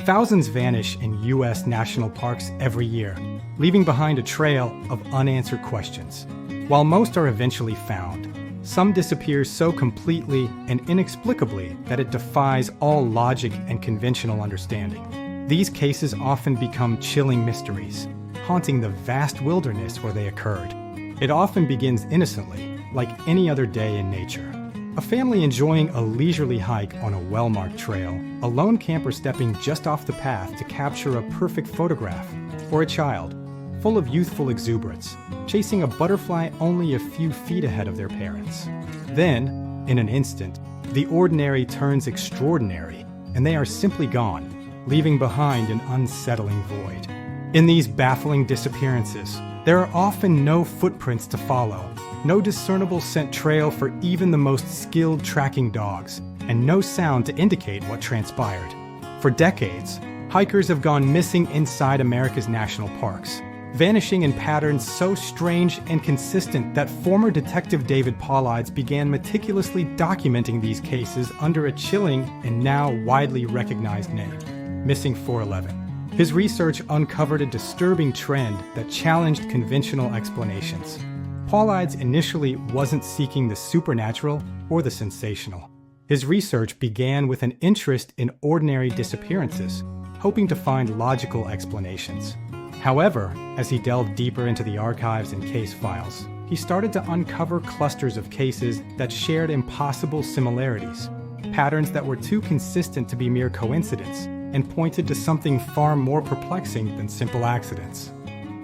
Thousands vanish in U.S. national parks every year, leaving behind a trail of unanswered questions. While most are eventually found, some disappear so completely and inexplicably that it defies all logic and conventional understanding. These cases often become chilling mysteries, haunting the vast wilderness where they occurred. It often begins innocently, like any other day in nature. A family enjoying a leisurely hike on a well-marked trail, a lone camper stepping just off the path to capture a perfect photograph, or a child, full of youthful exuberance, chasing a butterfly only a few feet ahead of their parents. Then, in an instant, the ordinary turns extraordinary, and they are simply gone, leaving behind an unsettling void. In these baffling disappearances, there are often no footprints to follow, no discernible scent trail for even the most skilled tracking dogs, and no sound to indicate what transpired. For decades, hikers have gone missing inside America's national parks, vanishing in patterns so strange and consistent that former Detective David Paulides began meticulously documenting these cases under a chilling and now widely recognized name, Missing 411. His research uncovered a disturbing trend that challenged conventional explanations. Paulides initially wasn't seeking the supernatural or the sensational. His research began with an interest in ordinary disappearances, hoping to find logical explanations. However, as he delved deeper into the archives and case files, he started to uncover clusters of cases that shared impossible similarities, patterns that were too consistent to be mere coincidence, and pointed to something far more perplexing than simple accidents.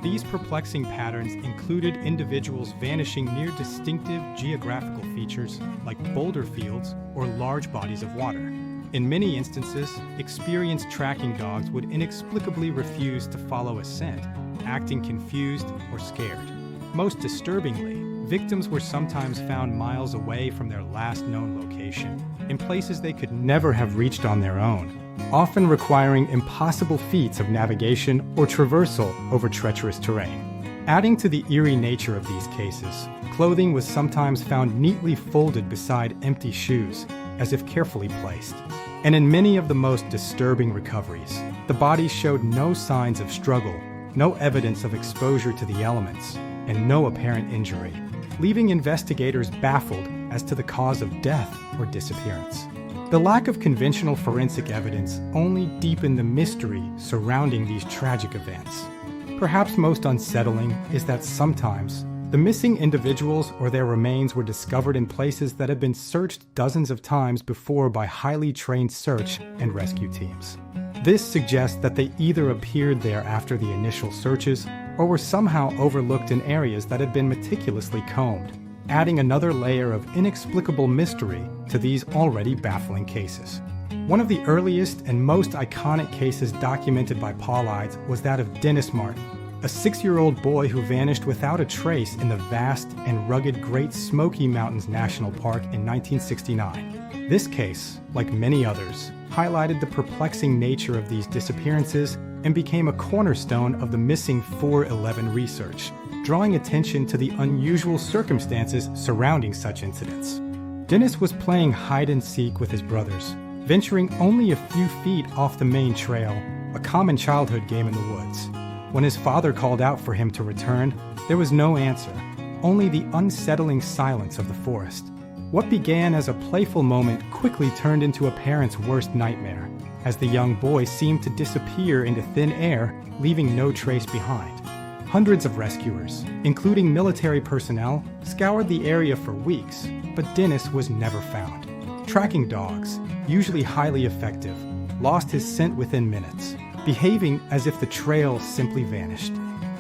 These perplexing patterns included individuals vanishing near distinctive geographical features like boulder fields or large bodies of water. In many instances, experienced tracking dogs would inexplicably refuse to follow a scent, acting confused or scared. Most disturbingly, victims were sometimes found miles away from their last known location, in places they could never have reached on their own, often requiring impossible feats of navigation or traversal over treacherous terrain. Adding to the eerie nature of these cases, clothing was sometimes found neatly folded beside empty shoes, as if carefully placed. And in many of the most disturbing recoveries, the bodies showed no signs of struggle, no evidence of exposure to the elements, and no apparent injury, leaving investigators baffled as to the cause of death or disappearance. The lack of conventional forensic evidence only deepened the mystery surrounding these tragic events. Perhaps most unsettling is that sometimes the missing individuals or their remains were discovered in places that had been searched dozens of times before by highly trained search and rescue teams. This suggests that they either appeared there after the initial searches or were somehow overlooked in areas that had been meticulously combed, adding another layer of inexplicable mystery to these already baffling cases. One of the earliest and most iconic cases documented by Paulides was that of Dennis Martin, a 6-year-old boy who vanished without a trace in the vast and rugged Great Smoky Mountains National Park in 1969. This case, like many others, highlighted the perplexing nature of these disappearances and became a cornerstone of the Missing 411 research, drawing attention to the unusual circumstances surrounding such incidents. Dennis was playing hide-and-seek with his brothers, venturing only a few feet off the main trail, a common childhood game in the woods. When his father called out for him to return, there was no answer, only the unsettling silence of the forest. What began as a playful moment quickly turned into a parent's worst nightmare, as the young boy seemed to disappear into thin air, leaving no trace behind. Hundreds of rescuers, including military personnel, scoured the area for weeks, but Dennis was never found. Tracking dogs, usually highly effective, lost his scent within minutes, behaving as if the trail simply vanished.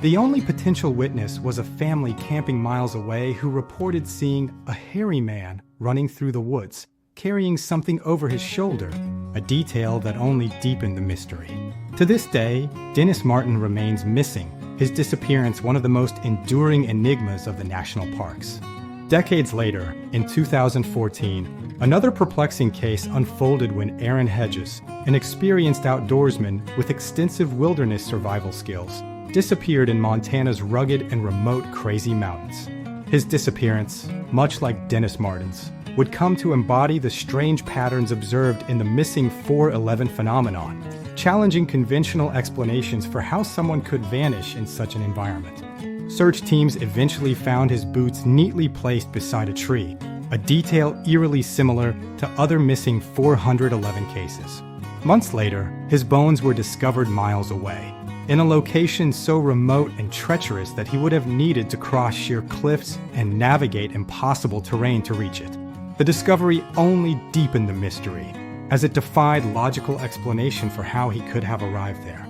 The only potential witness was a family camping miles away who reported seeing a hairy man running through the woods, carrying something over his shoulder, a detail that only deepened the mystery. To this day, Dennis Martin remains missing, his disappearance one of the most enduring enigmas of the national parks. Decades later, in 2014, another perplexing case unfolded when Aaron Hedges, an experienced outdoorsman with extensive wilderness survival skills, disappeared in Montana's rugged and remote Crazy Mountains. His disappearance, much like Dennis Martin's, would come to embody the strange patterns observed in the Missing 411 phenomenon, challenging conventional explanations for how someone could vanish in such an environment. Search teams eventually found his boots neatly placed beside a tree, a detail eerily similar to other missing 411 cases. Months later, his bones were discovered miles away, in a location so remote and treacherous that he would have needed to cross sheer cliffs and navigate impossible terrain to reach it. The discovery only deepened the mystery, as it defied logical explanation for how he could have arrived there.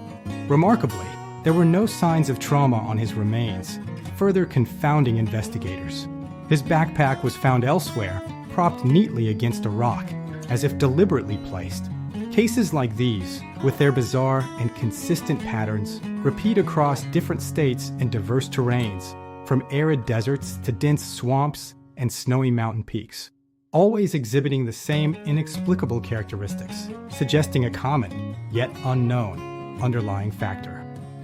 Remarkably, there were no signs of trauma on his remains, further confounding investigators. His backpack was found elsewhere, propped neatly against a rock, as if deliberately placed. Cases like these, with their bizarre and consistent patterns, repeat across different states and diverse terrains, from arid deserts to dense swamps and snowy mountain peaks, always exhibiting the same inexplicable characteristics, suggesting a common, yet unknown, underlying factor.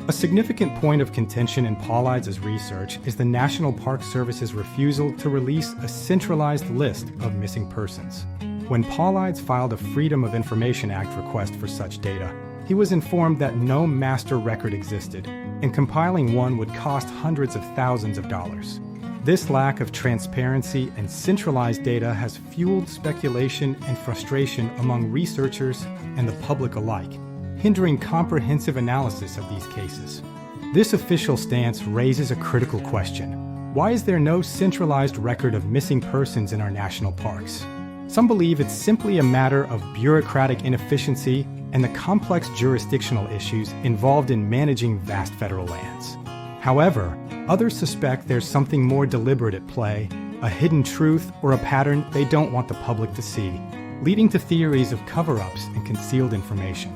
A significant point of contention in Paulides' research is the National Park Service's refusal to release a centralized list of missing persons. When Paulides filed a Freedom of Information Act request for such data, he was informed that no master record existed, and compiling one would cost hundreds of thousands of dollars. This lack of transparency and centralized data has fueled speculation and frustration among researchers and the public alike, hindering comprehensive analysis of these cases. This official stance raises a critical question. Why is there no centralized record of missing persons in our national parks? Some believe it's simply a matter of bureaucratic inefficiency and the complex jurisdictional issues involved in managing vast federal lands. However, others suspect there's something more deliberate at play, a hidden truth or a pattern they don't want the public to see, leading to theories of cover-ups and concealed information.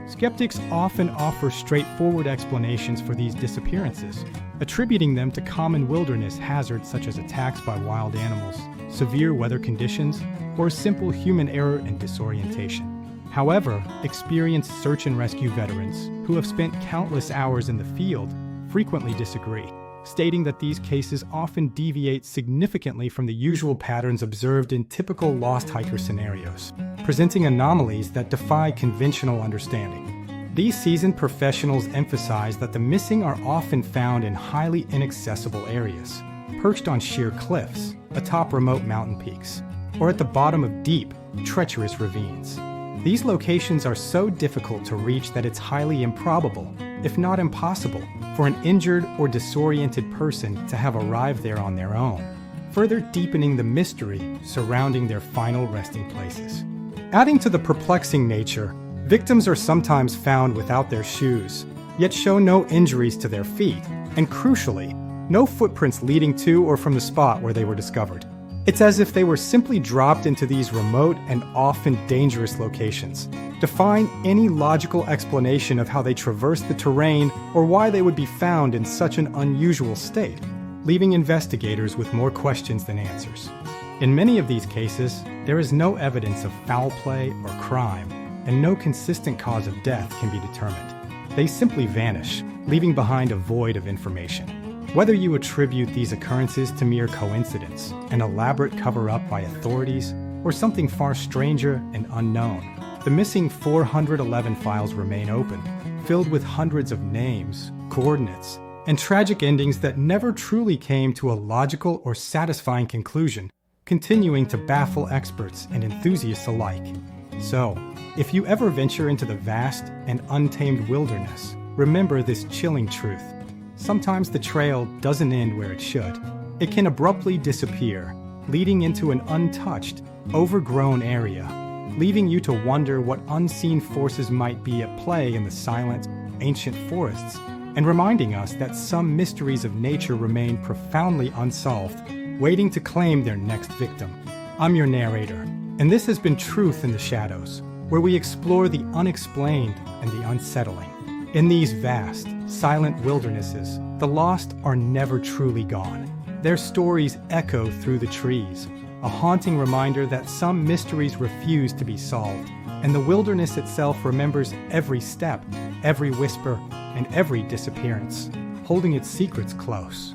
Skeptics often offer straightforward explanations for these disappearances, attributing them to common wilderness hazards such as attacks by wild animals, severe weather conditions, or simple human error and disorientation. However, experienced search and rescue veterans who have spent countless hours in the field frequently disagree, stating that these cases often deviate significantly from the usual patterns observed in typical lost hiker scenarios, presenting anomalies that defy conventional understanding. These seasoned professionals emphasize that the missing are often found in highly inaccessible areas, perched on sheer cliffs, atop remote mountain peaks, or at the bottom of deep, treacherous ravines. These locations are so difficult to reach that it's highly improbable, if not impossible, for an injured or disoriented person to have arrived there on their own, further deepening the mystery surrounding their final resting places. Adding to the perplexing nature, victims are sometimes found without their shoes, yet show no injuries to their feet, and crucially, no footprints leading to or from the spot where they were discovered. It's as if they were simply dropped into these remote and often dangerous locations, defying any logical explanation of how they traversed the terrain or why they would be found in such an unusual state, leaving investigators with more questions than answers. In many of these cases, there is no evidence of foul play or crime, and no consistent cause of death can be determined. They simply vanish, leaving behind a void of information. Whether you attribute these occurrences to mere coincidence, an elaborate cover-up by authorities, or something far stranger and unknown, the missing 411 files remain open, filled with hundreds of names, coordinates, and tragic endings that never truly came to a logical or satisfying conclusion, continuing to baffle experts and enthusiasts alike. So, if you ever venture into the vast and untamed wilderness, remember this chilling truth. Sometimes the trail doesn't end where it should. It can abruptly disappear, leading into an untouched, overgrown area, leaving you to wonder what unseen forces might be at play in the silent, ancient forests, and reminding us that some mysteries of nature remain profoundly unsolved, waiting to claim their next victim. I'm your narrator, and this has been Truth in the Shadows, where we explore the unexplained and the unsettling. In these vast, silent wildernesses, the lost are never truly gone. Their stories echo through the trees, a haunting reminder that some mysteries refuse to be solved, and the wilderness itself remembers every step, every whisper, and every disappearance, holding its secrets close.